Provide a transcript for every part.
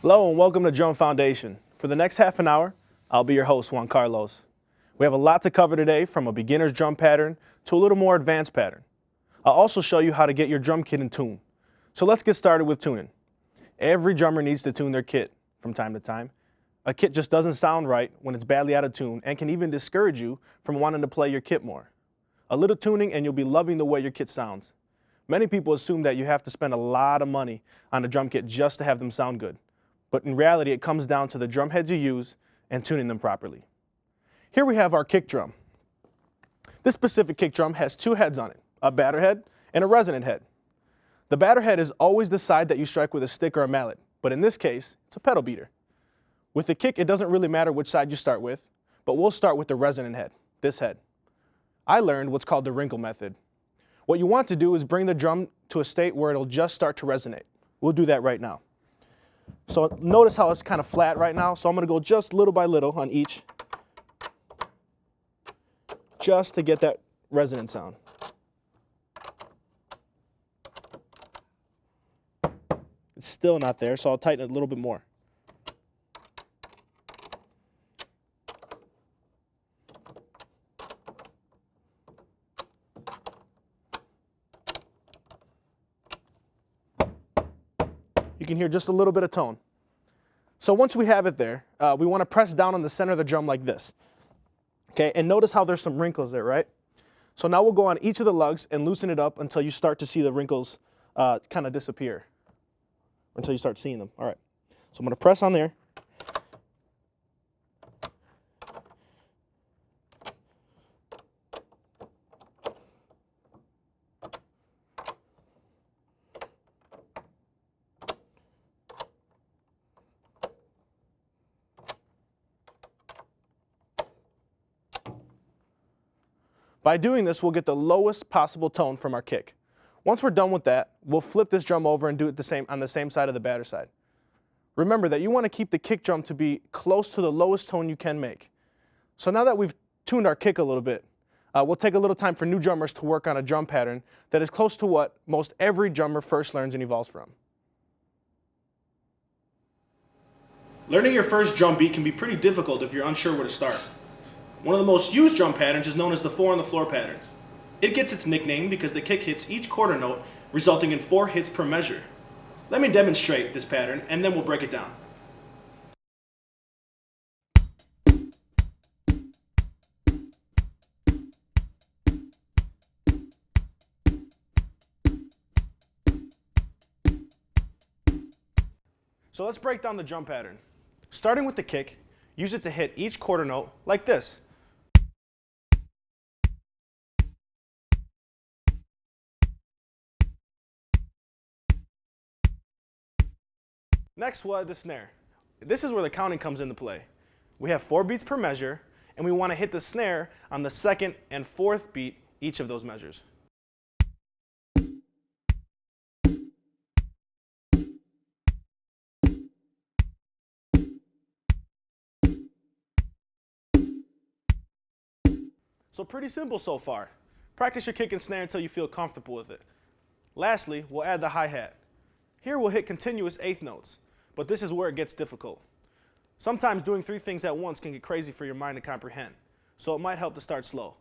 Hello and welcome to Drum Foundation. For the next half an hour, I'll be your host, Juan Carlos. We have a lot to cover today, from a beginner's drum pattern to a little more advanced pattern. I'll also show you how to get your drum kit in tune. So let's get started with tuning. Every drummer needs to tune their kit from time to time. A kit just doesn't sound right when it's badly out of tune and can even discourage you from wanting to play your kit more. A little tuning and you'll be loving the way your kit sounds. Many people assume that you have to spend a lot of money on a drum kit just to have them sound good. But in reality, it comes down to the drum heads you use and tuning them properly. Here we have our kick drum. This specific kick drum has two heads on it, a batter head and a resonant head. The batter head is always the side that you strike with a stick or a mallet, but in this case, it's a pedal beater. With the kick, it doesn't really matter which side you start with, but we'll start with the resonant head, this head. I learned what's called the wrinkle method. What you want to do is bring the drum to a state where it'll just start to resonate. We'll do that right now. So notice how it's kind of flat right now, so I'm going to go just little by little on each, just to get that resonant sound. It's still not there, so I'll tighten it a little bit more. You can hear just a little bit of tone. So once we have it there, we want to press down on the center of the drum like this. Okay, and notice how there's some wrinkles there, right? So now we'll go on each of the lugs and loosen it up until you start to see the wrinkles kind of disappear, until you start seeing them. All right, so I'm going to press on there. By doing this, we'll get the lowest possible tone from our kick. Once we're done with that, we'll flip this drum over and do it on the same side of the batter side. Remember that you want to keep the kick drum to be close to the lowest tone you can make. So now that we've tuned our kick a little bit, we'll take a little time for new drummers to work on a drum pattern that is close to what most every drummer first learns and evolves from. Learning your first drum beat can be pretty difficult if you're unsure where to start. One of the most used drum patterns is known as the 4 on the floor pattern. It gets its nickname because the kick hits each quarter note, resulting in 4 hits per measure. Let me demonstrate this pattern and then we'll break it down. So let's break down the drum pattern. Starting with the kick, use it to hit each quarter note like this. Next, we'll add the snare. This is where the counting comes into play. We have 4 beats per measure, and we want to hit the snare on the 2nd and 4th beat each of those measures. So pretty simple so far. Practice your kick and snare until you feel comfortable with it. Lastly, we'll add the hi-hat. Here we'll hit continuous 8th notes, but this is where it gets difficult. Sometimes doing 3 things at once can get crazy for your mind to comprehend, so it might help to start slow.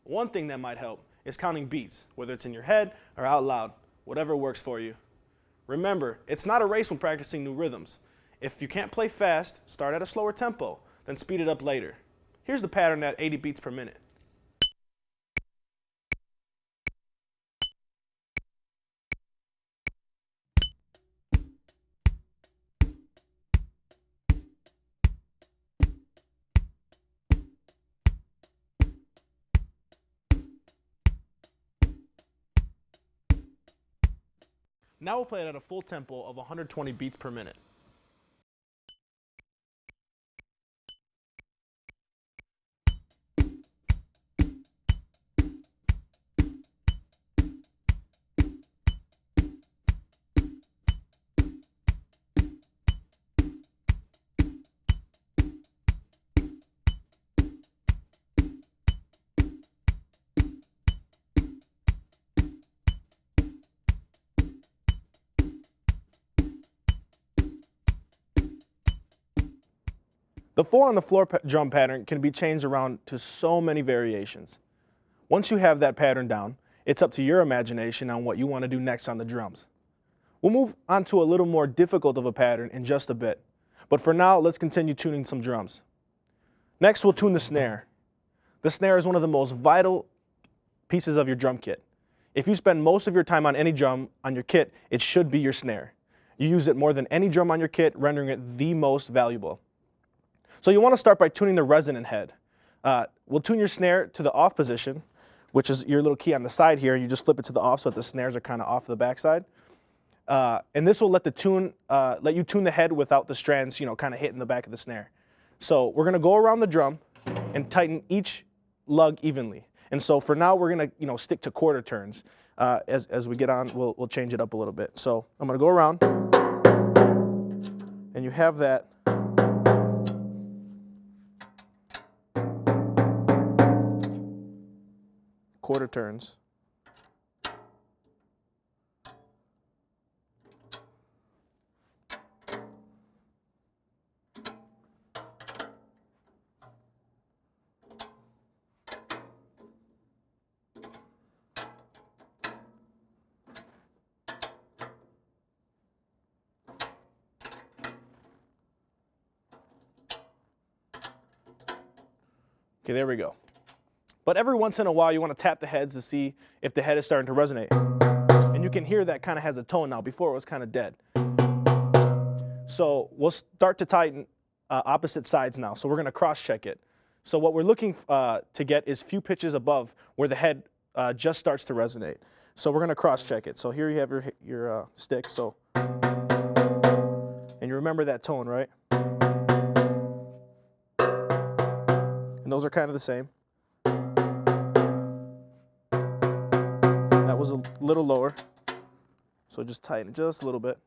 One thing that might help is counting beats, whether it's in your head or out loud, whatever works for you. Remember, it's not a race when practicing new rhythms. If you can't play fast, start at a slower tempo, then speed it up later. Here's the pattern at 80 beats per minute. Now we'll play it at a full tempo of 120 beats per minute. The 4-on-the-floor drum pattern can be changed around to so many variations. Once you have that pattern down, it's up to your imagination on what you want to do next on the drums. We'll move on to a little more difficult of a pattern in just a bit, but for now, let's continue tuning some drums. Next, we'll tune the snare. The snare is one of the most vital pieces of your drum kit. If you spend most of your time on any drum on your kit, it should be your snare. You use it more than any drum on your kit, rendering it the most valuable. So you want to start by tuning the resonant head. We'll tune your snare to the off position, which is your little key on the side here. You just flip it to the off so that the snares are kind of off the backside. And this will let you tune the head without the strands, kind of hitting the back of the snare. So we're going to go around the drum and tighten each lug evenly. And so for now, we're going to stick to quarter turns. As we get on, we'll change it up a little bit. So I'm going to go around, and you have that. Quarter turns. Okay, there we go. But every once in a while, you want to tap the heads to see if the head is starting to resonate. And you can hear that kind of has a tone now. Before, it was kind of dead. So we'll start to tighten opposite sides now. So we're going to cross-check it. So what we're looking to get is few pitches above where the head just starts to resonate. So we're going to cross-check it. So here you have your stick. So, and you remember that tone, right? And those are kind of the same. That was a little lower, so just tighten it just a little bit.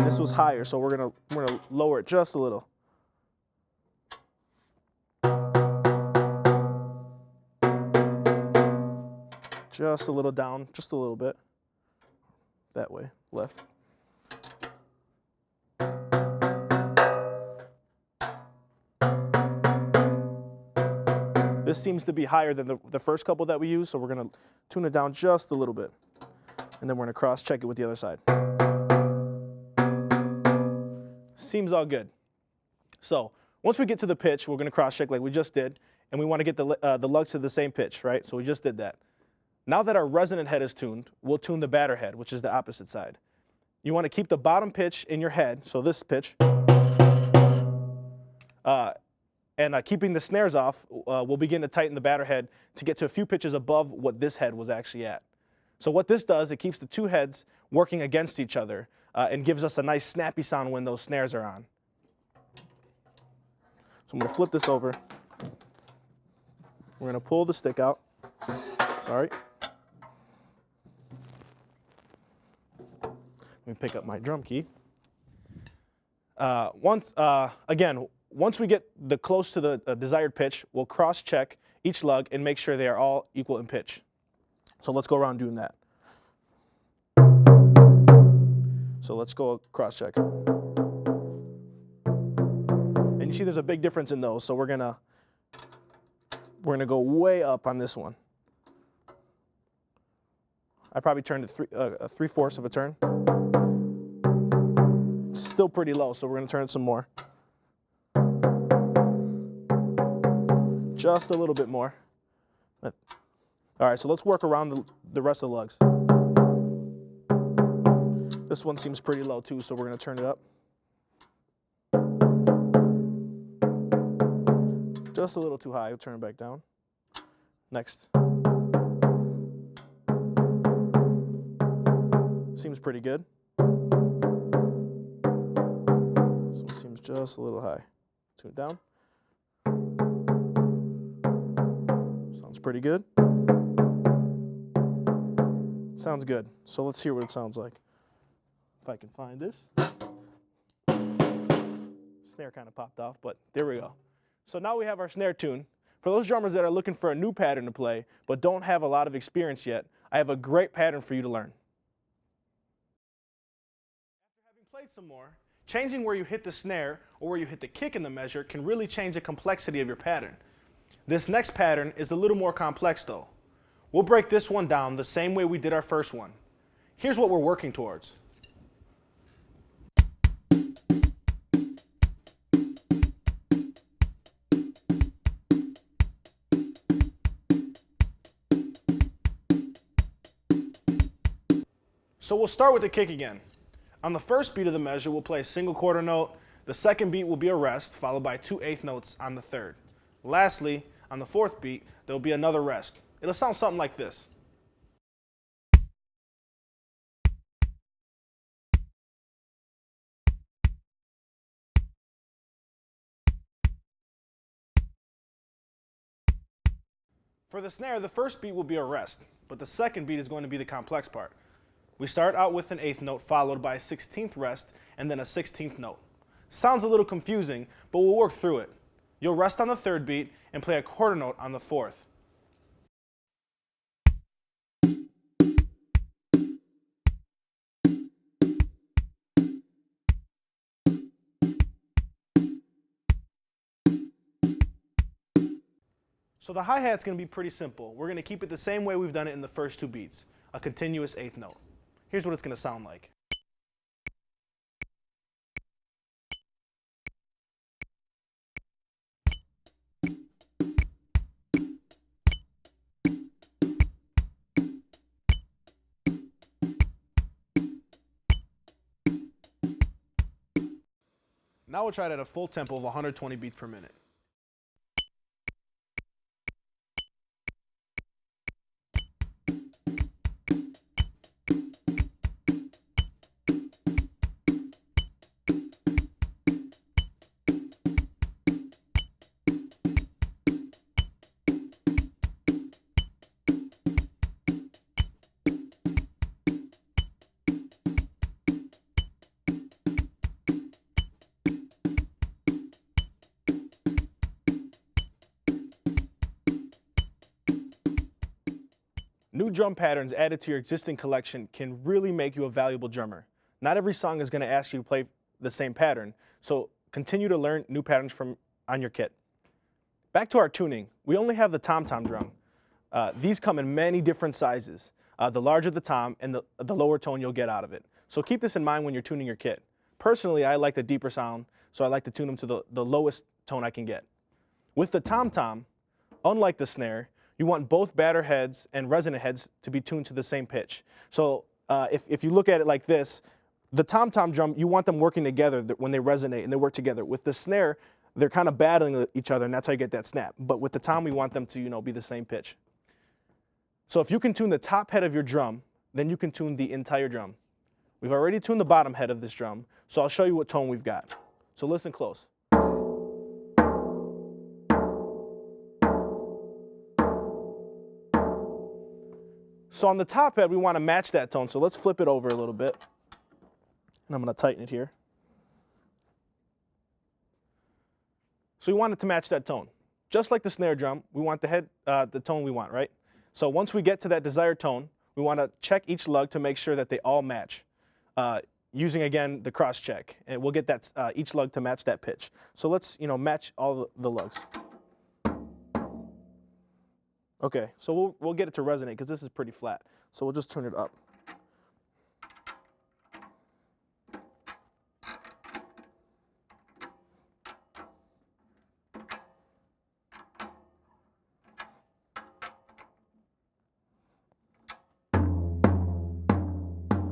This was higher, so we're gonna lower it just a little. Just a little down, just a little bit. That way, left. This seems to be higher than the first couple that we used, so we're going to tune it down just a little bit. And then we're going to cross-check it with the other side. Seems all good. So once we get to the pitch, we're going to cross-check like we just did, and we want to get the lugs to the same pitch, right? So we just did that. Now that our resonant head is tuned, we'll tune the batter head, which is the opposite side. You want to keep the bottom pitch in your head, so this pitch. And keeping the snares off, we'll begin to tighten the batter head to get to a few pitches above what this head was actually at. So what this does, it keeps the two heads working against each other and gives us a nice snappy sound when those snares are on. So I'm going to flip this over. We're going to pull the stick out. Sorry. Let me pick up my drum key. Once we get close to the desired pitch, we'll cross-check each lug and make sure they are all equal in pitch. So let's go around doing that. So let's go cross-check. And you see there's a big difference in those, so we're gonna go way up on this one. I probably turned it 3/4 of a turn. It's still pretty low, so we're gonna turn it some more. Just a little bit more. All right, so let's work around the rest of the lugs. This one seems pretty low too, so we're going to turn it up. Just a little too high, we'll turn it back down. Next. Seems pretty good. This one seems just a little high. Tune it down. Sounds pretty good. Sounds good. So let's hear what it sounds like. If I can find this. Snare kind of popped off, but there we go. So now we have our snare tune. For those drummers that are looking for a new pattern to play, but don't have a lot of experience yet, I have a great pattern for you to learn. After having played some more. Changing where you hit the snare or where you hit the kick in the measure can really change the complexity of your pattern. This next pattern is a little more complex though. We'll break this one down the same way we did our first one. Here's what we're working towards. So we'll start with the kick again. On the first beat of the measure, we'll play a single quarter note. The second beat will be a rest, followed by 2 eighth notes on the third. Lastly, on the fourth beat, there will be another rest. It'll sound something like this. For the snare, the first beat will be a rest, but the second beat is going to be the complex part. We start out with an eighth note followed by a 16th rest and then a 16th note. Sounds a little confusing, but we'll work through it. You'll rest on the third beat and play a quarter note on the fourth. So the hi-hat's going to be pretty simple. We're going to keep it the same way we've done it in the first 2 beats, a continuous eighth note. Here's what it's going to sound like. Now we'll try it at a full tempo of 120 beats per minute. New drum patterns added to your existing collection can really make you a valuable drummer. Not every song is going to ask you to play the same pattern, so continue to learn new patterns on your kit. Back to our tuning, we only have the tom-tom drum. These come in many different sizes. The larger the tom and the lower tone you'll get out of it. So keep this in mind when you're tuning your kit. Personally, I like the deeper sound, so I like to tune them to the lowest tone I can get. With the tom-tom, unlike the snare, you want both batter heads and resonant heads to be tuned to the same pitch. So if you look at it like this, the tom-tom drum, you want them working together when they resonate and they work together. With the snare, they're kind of battling each other, and that's how you get that snap. But with the tom, we want them to be the same pitch. So if you can tune the top head of your drum, then you can tune the entire drum. We've already tuned the bottom head of this drum, so I'll show you what tone we've got. So listen close. So on the top head, we want to match that tone. So let's flip it over a little bit. And I'm going to tighten it here. So we want it to match that tone. Just like the snare drum, we want the tone we want, right? So once we get to that desired tone, we want to check each lug to make sure that they all match. Using, again, the cross check. And we'll get that each lug to match that pitch. So let's match all the lugs. Okay, so we'll get it to resonate because this is pretty flat. So we'll just turn it up.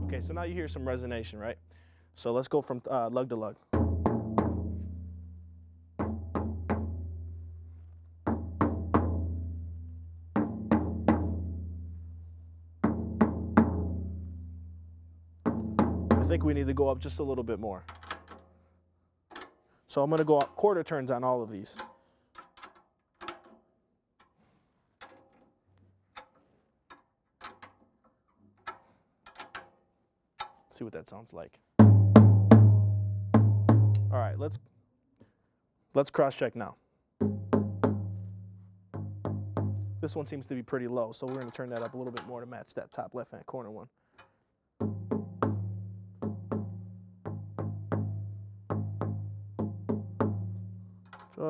Okay, so now you hear some resonation, right? So let's go from lug to lug. I think we need to go up just a little bit more. So I'm going to go up quarter turns on all of these. Let's see what that sounds like. All right, let's cross check now. This one seems to be pretty low, so we're going to turn that up a little bit more to match that top left-hand corner one.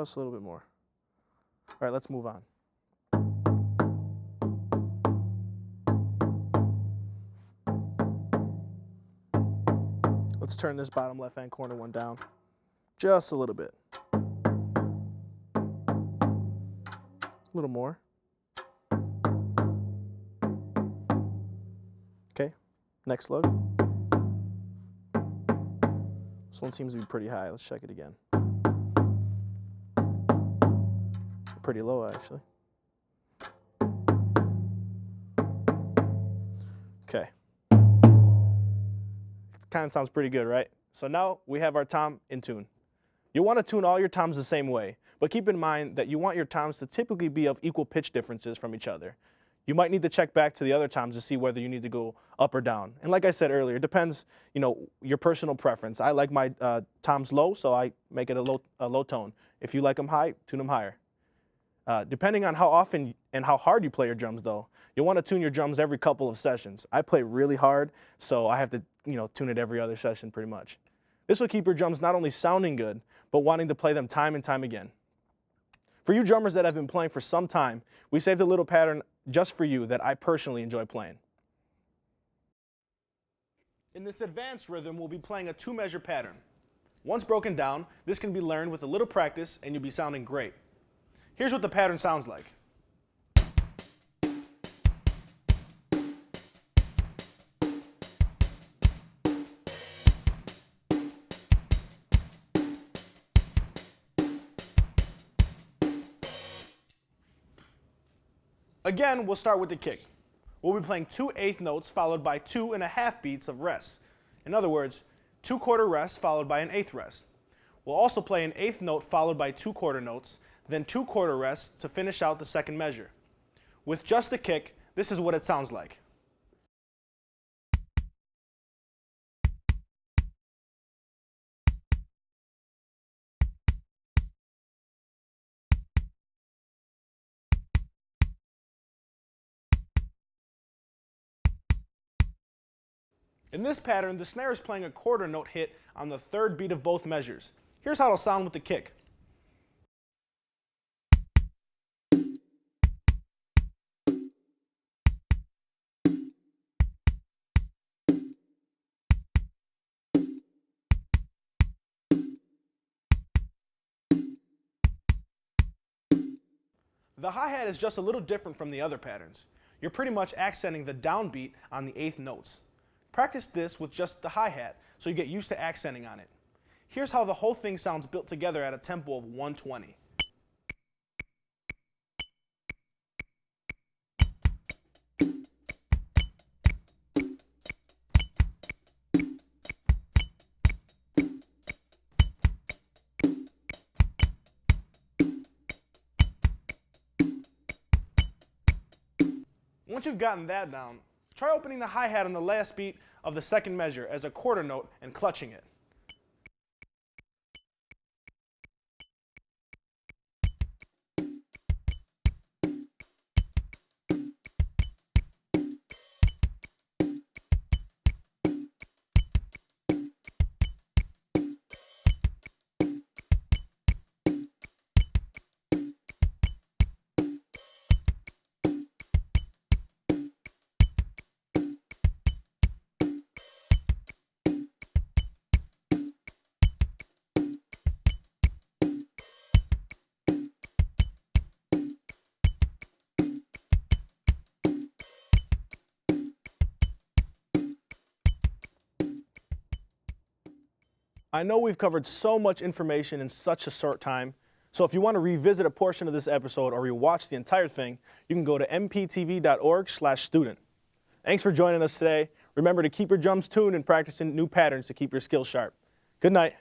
Just a little bit more. All right, let's move on. Let's turn this bottom left-hand corner one down just a little bit. A little more. Okay, next lug. This one seems to be pretty high. Let's check it again. Pretty low, actually. Okay. Kind of sounds pretty good, right? So now we have our tom in tune. You'll want to tune all your toms the same way, but keep in mind that you want your toms to typically be of equal pitch differences from each other. You might need to check back to the other toms to see whether you need to go up or down. And like I said earlier, it depends, your personal preference. I like my toms low, so I make it a low tone. If you like them high, tune them higher. Depending on how often and how hard you play your drums, though, you'll want to tune your drums every couple of sessions. I play really hard, so I have to, tune it every other session pretty much. This will keep your drums not only sounding good, but wanting to play them time and time again. For you drummers that have been playing for some time, we saved a little pattern just for you that I personally enjoy playing. In this advanced rhythm, we'll be playing a 2-measure pattern. Once broken down, this can be learned with a little practice and you'll be sounding great. Here's what the pattern sounds like. Again, we'll start with the kick. We'll be playing 2 eighth notes followed by 2.5 beats of rests. In other words, 2 quarter rests followed by an eighth rest. We'll also play an eighth note followed by 2 quarter notes, then 2 quarter rests to finish out the second measure. With just the kick, this is what it sounds like. In this pattern, the snare is playing a quarter note hit on the 3rd beat of both measures. Here's how it'll sound with the kick. The hi-hat is just a little different from the other patterns. You're pretty much accenting the downbeat on the eighth notes. Practice this with just the hi-hat so you get used to accenting on it. Here's how the whole thing sounds built together at a tempo of 120. Once you've gotten that down, try opening the hi-hat on the last beat of the second measure as a quarter note and clutching it. I know we've covered so much information in such a short time, so if you want to revisit a portion of this episode or rewatch the entire thing, you can go to mptv.org/student. Thanks for joining us today. Remember to keep your drums tuned and practicing new patterns to keep your skills sharp. Good night.